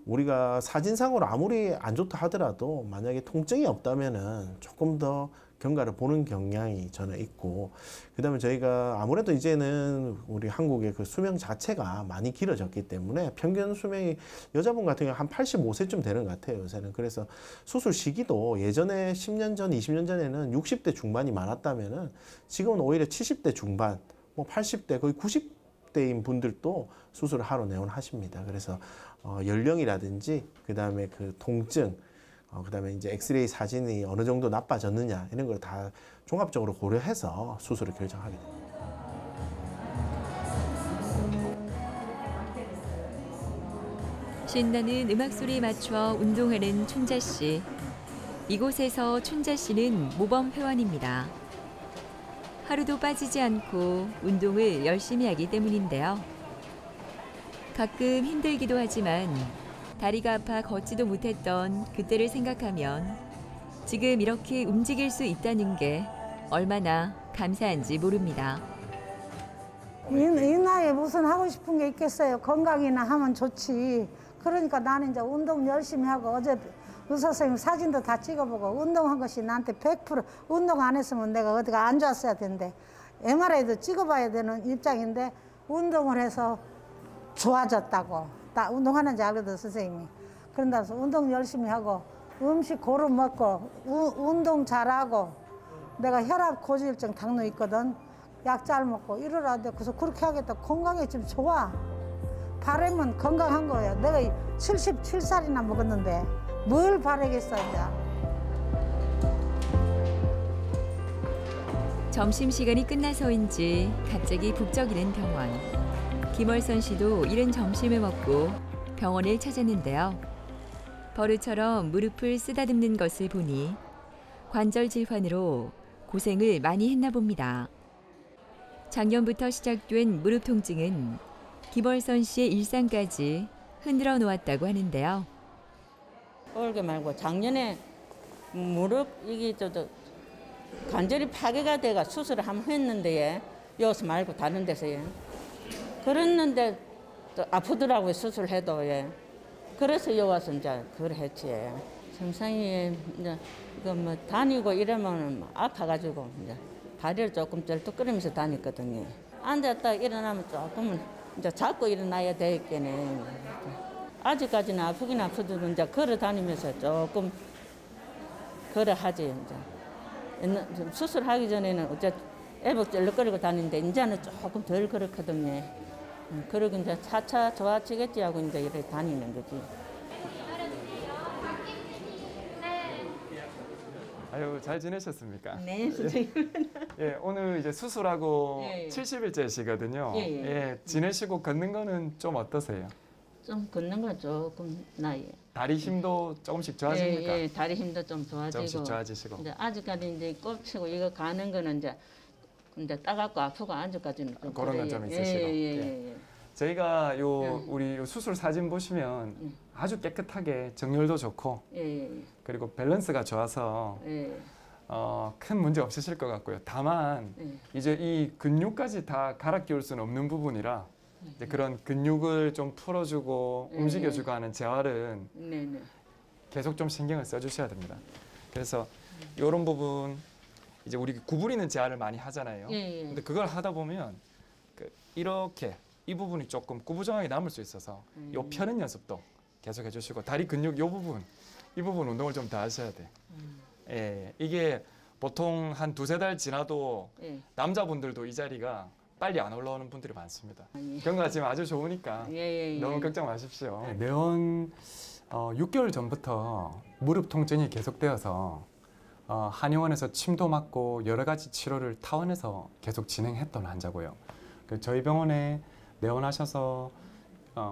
우리가 사진상으로 아무리 안 좋다 하더라도 만약에 통증이 없다면은 조금 더 경과를 보는 경향이 저는 있고, 그 다음에 저희가 아무래도 이제는 우리 한국의 그 수명 자체가 많이 길어졌기 때문에 평균 수명이 여자분 같은 경우 한 85세쯤 되는 것 같아요, 요새는. 그래서 수술 시기도 예전에 10년 전, 20년 전에는 60대 중반이 많았다면은 지금은 오히려 70대 중반, 뭐 80대, 거의 90대인 분들도 수술을 하러 내원하십니다. 그래서 연령이라든지 그 다음에 그 통증, 그 다음에 이제 엑스레이 사진이 어느 정도 나빠졌느냐 이런 걸 다 종합적으로 고려해서 수술을 결정하게 됩니다. 신나는 음악 소리에 맞춰 운동하는 춘자 씨. 이곳에서 춘자 씨는 모범 회원입니다. 하루도 빠지지 않고 운동을 열심히 하기 때문인데요. 가끔 힘들기도 하지만 다리가 아파 걷지도 못했던 그때를 생각하면 지금 이렇게 움직일 수 있다는 게 얼마나 감사한지 모릅니다. 이 나이에 무슨 하고 싶은 게 있겠어요. 건강이나 하면 좋지. 그러니까 나는 이제 운동 열심히 하고 어제 의사 선생님 사진도 다 찍어보고 운동한 것이 나한테 100% 운동 안 했으면 내가 어디가 안 좋았어야 되는데 MRI도 찍어봐야 되는 입장인데 운동을 해서 좋아졌다고. 나 운동하는지 알거든 선생님이. 그런다면서 운동 열심히 하고 음식 고루 먹고 운동 잘하고 내가 혈압 고지혈증 당뇨 있거든. 약 잘 먹고 이러라는데 그래서 그렇게 하겠다. 건강에 좀 좋아. 바람은 건강한 거야. 내가 77살이나 먹었는데 뭘 바라겠어 이제. 점심시간이 끝나서인지 갑자기 북적이는 병원. 김월선 씨도 이른 점심을 먹고 병원을 찾았는데요. 버릇처럼 무릎을 쓰다듬는 것을 보니 관절 질환으로 고생을 많이 했나 봅니다. 작년부터 시작된 무릎 통증은 김월선 씨의 일상까지 흔들어 놓았다고 하는데요. 올게 말고 작년에 무릎 이게 관절이 파괴가 돼가 수술을 한번 했는데 여기서 말고 다른 데서 그랬는데 또 아프더라고요 수술해도 그래서 여기 와서 이제 그걸 했지. 정상이 이제 이거 뭐 다니고 이러면 아파가지고 이제 다리를 조금 쩔뚝거리면서 다녔거든요. 앉았다 일어나면 조금은 이제 잡고 일어나야 되겠네. 아직까지는 아프긴 아프도 이제 걸어 다니면서 조금 걸어 하지 이제. 수술하기 전에는 어째 애복 쩔뚝거리고 다니는데 이제는 조금 덜 그렇거든요. 그러고 이제 차차 좋아지겠지 하고 이제 이렇게 다니는 거지. 아유, 잘 지내셨습니까? 네, 선생님. 예, 오늘 이제 수술하고 예, 예. 70일째시거든요. 예, 예. 예, 지내시고 걷는 거는 좀 어떠세요? 좀 걷는 건 조금 나아요. 다리 힘도 조금씩 좋아집니까? 예, 다리 힘도 좀 좋아지고. 조금씩 좋아지시고. 이제 아직까지 이제 꼽치고 이거 가는 거는 이제 따갑고 아프고 아직까지는 좀 그런 건 좀 있으시고. 예. 저희가 우리 요 수술 사진 보시면 아주 깨끗하게 정렬도 좋고 그리고 밸런스가 좋아서 큰 문제 없으실 것 같고요. 다만 이제 이 근육까지 다 갈아 끼울 수는 없는 부분이라 이제 그런 근육을 좀 풀어주고 움직여주고 하는 재활은 계속 좀 신경을 써주셔야 됩니다. 그래서 이런 부분 이제 우리 구부리는 재활을 많이 하잖아요. 근데 그걸 하다 보면 이렇게 이 부분이 조금 구부정하게 남을 수 있어서 요 펴는 연습도 계속 해주시고 다리 근육 요 부분 이 부분 운동을 좀 더 하셔야 돼. 예, 이게 보통 한 2-3달 지나도 남자분들도 이 자리가 빨리 안 올라오는 분들이 많습니다. 그런 거 지금 아주 좋으니까 너무 걱정 마십시오. 매원 6개월 전부터 무릎 통증이 계속되어서 한의원에서 침도 맞고 여러 가지 치료를 타원에서 계속 진행했던 환자고요. 저희 병원에 내원하셔서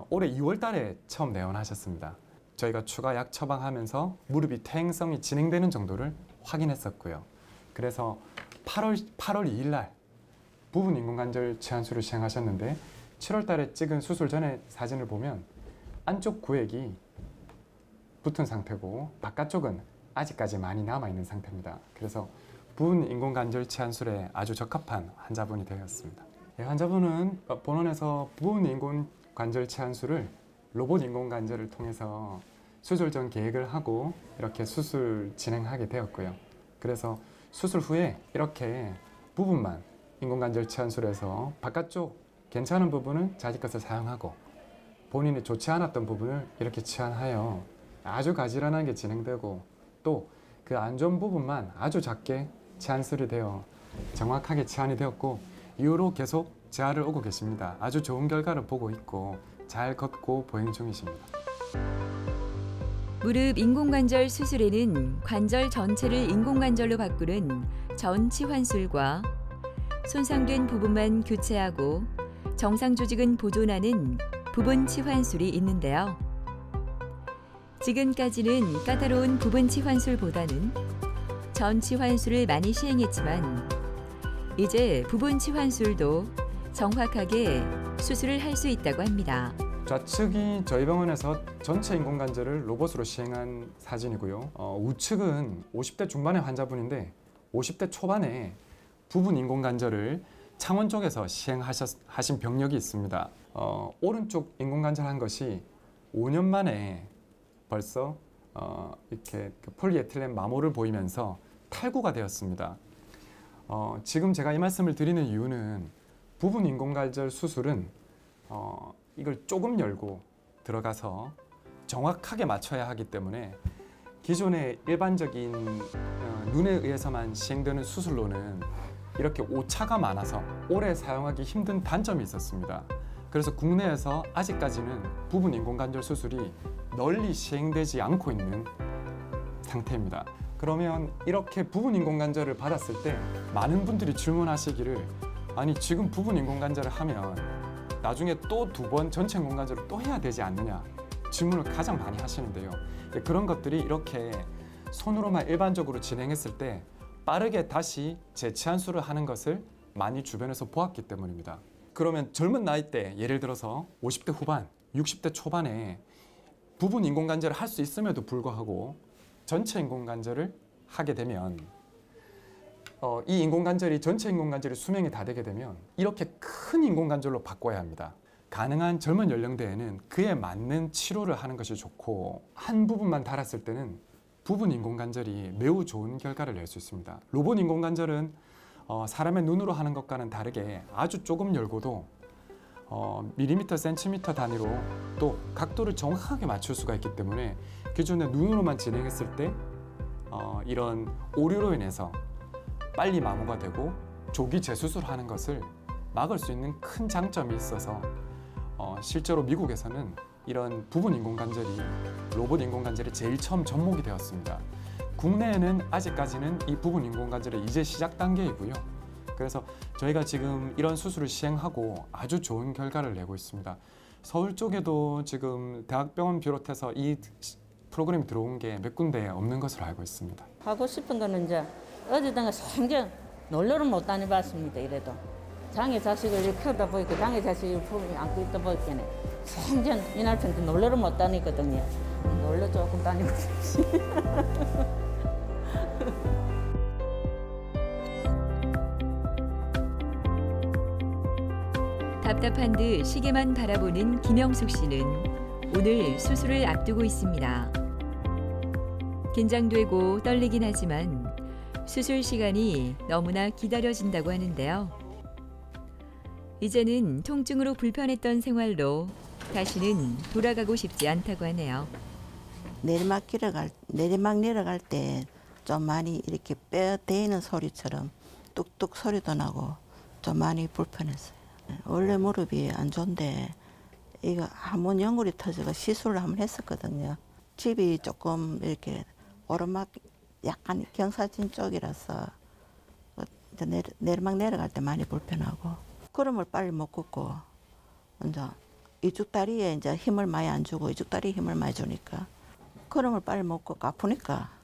올해 2월 달에 처음 내원하셨습니다. 저희가 추가 약 처방하면서 무릎이 퇴행성이 진행되는 정도를 확인했었고요. 그래서 8월 2일 날 부분 인공관절 치환술을 시행하셨는데 7월 달에 찍은 수술 전에 사진을 보면 안쪽 구획이 붙은 상태고 바깥쪽은 아직까지 많이 남아있는 상태입니다. 그래서 부분 인공관절 치환술에 아주 적합한 환자분이 되었습니다. 환자분은 본원에서 부분 인공관절 치환술을 로봇 인공관절을 통해서 수술 전 계획을 하고 이렇게 수술 진행하게 되었고요. 그래서 수술 후에 이렇게 부분만 인공관절 치환술에서 바깥쪽 괜찮은 부분은 자기 것을 사용하고 본인이 좋지 않았던 부분을 이렇게 치환하여 아주 가지런한 게 진행되고 또 그 안 좋은 부분만 아주 작게 치환술이 되어 정확하게 치환이 되었고 이후로 계속 재활을 오고 계십니다. 아주 좋은 결과를 보고 있고 잘 걷고 보행 중이십니다. 무릎 인공관절 수술에는 관절 전체를 인공관절로 바꾸는 전치환술과 손상된 부분만 교체하고 정상 조직은 보존하는 부분치환술이 있는데요. 지금까지는 까다로운 부분치환술보다는 전치환술을 많이 시행했지만 이제 부분치환술도 정확하게 수술을 할 수 있다고 합니다. 좌측이 저희 병원에서 전체 인공관절을 로봇으로 시행한 사진이고요. 우측은 50대 중반의 환자분인데 50대 초반에 부분 인공관절을 창원 쪽에서 시행하신 병력이 있습니다. 오른쪽 인공관절한 것이 5년 만에 벌써 이렇게 폴리에틸렌 마모를 보이면서 탈구가 되었습니다. 지금 제가 이 말씀을 드리는 이유는 부분 인공관절 수술은 이걸 조금 열고 들어가서 정확하게 맞춰야 하기 때문에 기존의 일반적인 눈에 의해서만 시행되는 수술로는 이렇게 오차가 많아서 오래 사용하기 힘든 단점이 있었습니다. 그래서 국내에서 아직까지는 부분 인공관절 수술이 널리 시행되지 않고 있는 상태입니다. 그러면 이렇게 부분 인공관절을 받았을 때 많은 분들이 질문하시기를 아니 지금 부분 인공관절을 하면 나중에 또 2번 전체 인공관절을 또 해야 되지 않느냐 질문을 가장 많이 하시는데요. 그런 것들이 이렇게 손으로만 일반적으로 진행했을 때 빠르게 다시 재치환수를 하는 것을 많이 주변에서 보았기 때문입니다. 그러면 젊은 나이 때 예를 들어서 50대 후반, 60대 초반에 부분 인공관절을 할 수 있음에도 불구하고 전체 인공관절을 하게 되면 이 인공관절이 전체 인공관절이 수명이 다 되게 되면 이렇게 큰 인공관절로 바꿔야 합니다. 가능한 젊은 연령대에는 그에 맞는 치료를 하는 것이 좋고 한 부분만 달았을 때는 부분 인공관절이 매우 좋은 결과를 낼 수 있습니다. 로봇 인공관절은 사람의 눈으로 하는 것과는 다르게 아주 조금 열고도 밀리미터, 센티미터 단위로 또 각도를 정확하게 맞출 수가 있기 때문에 기존에 눈으로만 진행했을 때 이런 오류로 인해서 빨리 마모가 되고 조기 재수술하는 것을 막을 수 있는 큰 장점이 있어서 실제로 미국에서는 이런 부분 인공관절이 로봇 인공관절이 제일 처음 접목이 되었습니다. 국내에는 아직까지는 이 부분 인공관절의 이제 시작 단계이고요. 그래서 저희가 지금 이런 수술을 시행하고 아주 좋은 결과를 내고 있습니다. 서울 쪽에도 지금 대학병원 비롯해서 이 프로그램이 들어온 게 몇 군데 없는 것으로 알고 있습니다. 하고 싶은 거는 이제 어디든가 생전 놀러를 못 다녀봤습니다. 이래도 장애 자식을 이렇게 키우다 보니까 장애 자식이 품에 안고 있다 보니까 생전 이날평도 놀러를 못 다니거든요. 놀러 조금 다니고 싶지. 답답한 듯 시계만 바라보는 김영숙 씨는 오늘 수술을 앞두고 있습니다. 긴장되고 떨리긴 하지만 수술 시간이 너무나 기다려진다고 하는데요. 이제는 통증으로 불편했던 생활로 다시는 돌아가고 싶지 않다고 하네요. 내리막 내려갈 때 좀 많이 이렇게 뼈 대이는 소리처럼 뚝뚝 소리도 나고 좀 많이 불편했어요. 원래 무릎이 안 좋은데 이거 한번 연골이 터져서 시술을 한번 했었거든요. 집이 조금 이렇게 오르막 약간 경사진 쪽이라서 내리막 내려갈 때 많이 불편하고 걸음을 빨리 못 걷고 이제 이쪽 다리에 이제 힘을 많이 안 주고 이쪽 다리에 힘을 많이 주니까 걸음을 빨리 못 걷고 아프니까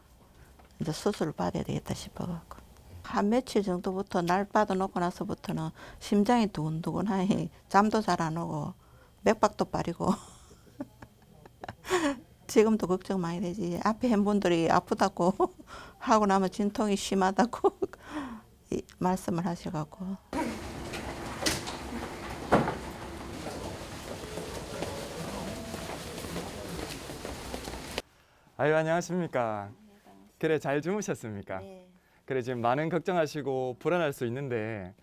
이제 수술을 받아야 되겠다 싶어갖고 한 며칠 정도부터 날 받아놓고 나서부터는 심장이 두근두근하니 잠도 잘 안 오고 맥박도 빠리고 지금도 걱정 많이 되지. 앞에 한 분들이 아프다고 하고 나면 진통이 심하다고 말씀을 하셔갖고. 아유, 안녕하십니까. 그래, 잘 주무셨습니까? 네. 그래, 지금 많은 걱정하시고 불안할 수 있는데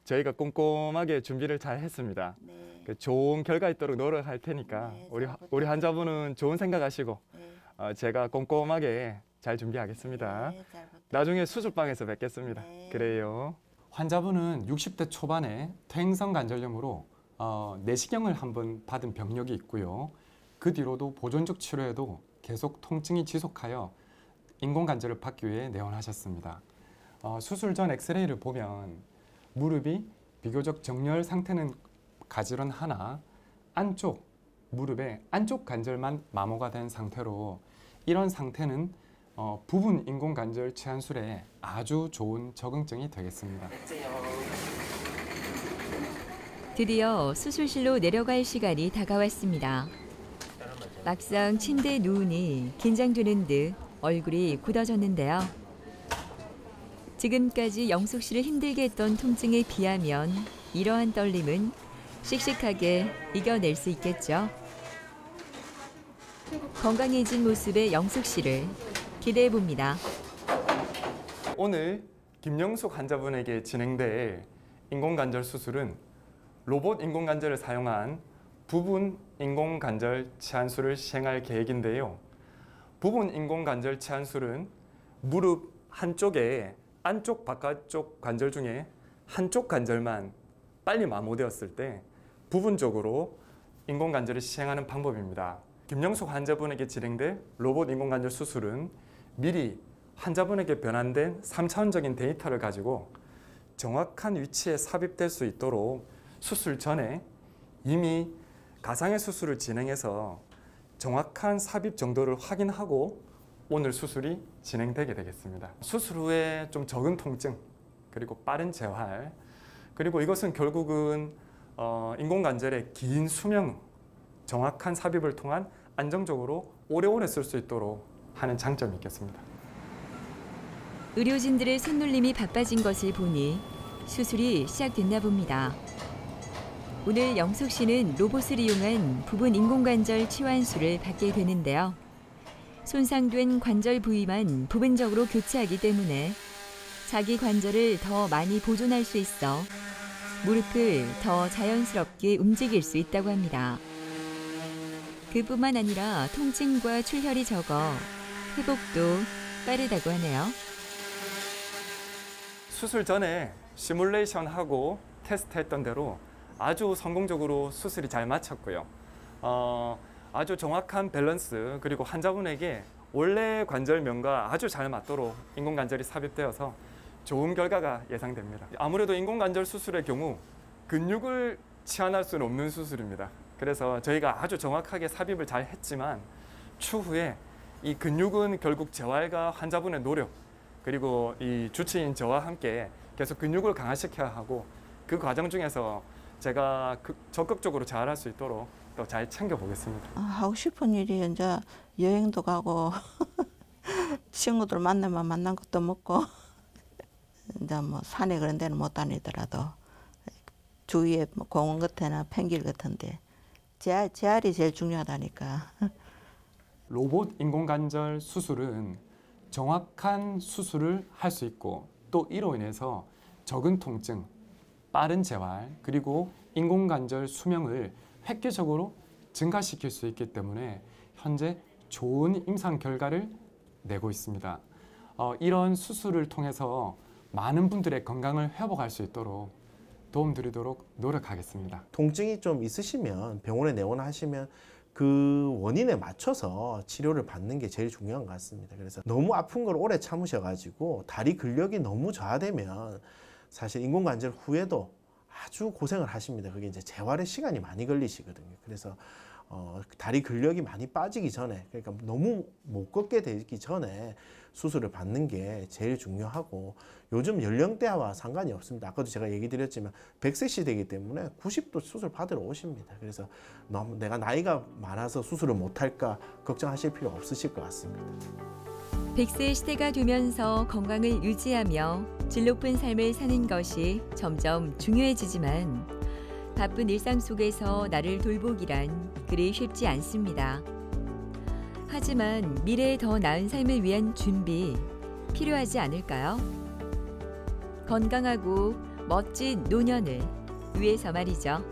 저희가 꼼꼼하게 준비를 잘 했습니다. 네. 좋은 결과 있도록 노력할 테니까 네, 우리 환자분은 좋은 생각하시고 네. 제가 꼼꼼하게 잘 준비하겠습니다. 네, 잘 나중에 수술방에서 뵙겠습니다. 네. 그래요. 환자분은 60대 초반에 퇴행성 관절염으로 내시경을 한번 받은 병력이 있고요. 그 뒤로도 보존적 치료에도 계속 통증이 지속하여 인공관절을 받기 위해 내원하셨습니다. 수술 전 엑스레이를 보면 무릎이 비교적 정렬 상태는 가지런하나 안쪽 무릎의 안쪽 관절만 마모가 된 상태로 이런 상태는 부분 인공관절 치환술에 아주 좋은 적응증이 되겠습니다. 드디어 수술실로 내려갈 시간이 다가왔습니다. 막상 침대에 누우니 긴장되는 듯 얼굴이 굳어졌는데요. 지금까지 영숙 씨를 힘들게 했던 통증에 비하면 이러한 떨림은 씩씩하게 이겨낼 수 있겠죠. 건강해진 모습의 영숙 씨를 기대해 봅니다. 오늘 김영숙 환자분에게 진행될 인공관절 수술은 로봇 인공관절을 사용한 부분 인공관절 치환술을 시행할 계획인데요. 부분 인공관절 치환술은 무릎 한쪽에 안쪽 바깥쪽 관절 중에 한쪽 관절만 빨리 마모되었을 때 부분적으로 인공관절을 시행하는 방법입니다. 김영숙 환자분에게 진행될 로봇 인공관절 수술은 미리 환자분에게 변환된 3차원적인 데이터를 가지고 정확한 위치에 삽입될 수 있도록 수술 전에 이미 가상의 수술을 진행해서 정확한 삽입 정도를 확인하고 오늘 수술이 진행되게 되겠습니다. 수술 후에 좀 적은 통증, 그리고 빠른 재활, 그리고 이것은 결국은 인공관절의 긴 수명, 정확한 삽입을 통한 안정적으로 오래오래 쓸 수 있도록 하는 장점이 있겠습니다. 의료진들의 손놀림이 바빠진 것을 보니 수술이 시작됐나 봅니다. 오늘 영숙 씨는 로봇을 이용한 부분 인공관절 치환술을 받게 되는데요. 손상된 관절 부위만 부분적으로 교체하기 때문에 자기 관절을 더 많이 보존할 수 있어 무릎을 더 자연스럽게 움직일 수 있다고 합니다. 그뿐만 아니라 통증과 출혈이 적어 회복도 빠르다고 하네요. 수술 전에 시뮬레이션하고 테스트했던 대로 아주 성공적으로 수술이 잘 마쳤고요. 아주 정확한 밸런스, 그리고 환자분에게 원래 관절면과 아주 잘 맞도록 인공관절이 삽입되어서 좋은 결과가 예상됩니다. 아무래도 인공관절 수술의 경우 근육을 치환할 수는 없는 수술입니다. 그래서 저희가 아주 정확하게 삽입을 잘 했지만 추후에 이 근육은 결국 재활과 환자분의 노력, 그리고 이 주치인 저와 함께 계속 근육을 강화시켜야 하고, 그 과정 중에서 제가 적극적으로 잘할 수 있도록 또 잘 챙겨보겠습니다. 하고 싶은 일이 이제 여행도 가고 친구들 만나면 만난 것도 먹고 이제 뭐 산에 그런 데는 못 다니더라도 주위에 뭐 공원 같으나 펜길 같은데 재활이 제일 중요하다니까. 로봇 인공관절 수술은 정확한 수술을 할 수 있고, 또 이로 인해서 적은 통증, 빠른 재활, 그리고 인공관절 수명을 획기적으로 증가시킬 수 있기 때문에 현재 좋은 임상 결과를 내고 있습니다. 이런 수술을 통해서 많은 분들의 건강을 회복할 수 있도록 도움드리도록 노력하겠습니다. 통증이 좀 있으시면 병원에 내원하시면 그 원인에 맞춰서 치료를 받는 게 제일 중요한 것 같습니다. 그래서 너무 아픈 걸 오래 참으셔가지고 다리 근력이 너무 저하되면 사실 인공관절 후에도 아주 고생을 하십니다. 그게 이제 재활에 시간이 많이 걸리시거든요. 그래서 다리 근력이 많이 빠지기 전에, 그러니까 너무 못 걷게 되기 전에 수술을 받는 게 제일 중요하고, 요즘 연령대와 상관이 없습니다. 아까도 제가 얘기 드렸지만 100세 시대이기 때문에 90도 수술 받으러 오십니다. 그래서 너무 내가 나이가 많아서 수술을 못할까 걱정하실 필요 없으실 것 같습니다. 100세 시대가 되면서 건강을 유지하며 질 높은 삶을 사는 것이 점점 중요해지지만 바쁜 일상 속에서 나를 돌보기란 그리 쉽지 않습니다. 하지만 미래의 더 나은 삶을 위한 준비 필요하지 않을까요? 건강하고 멋진 노년을 위해서 말이죠.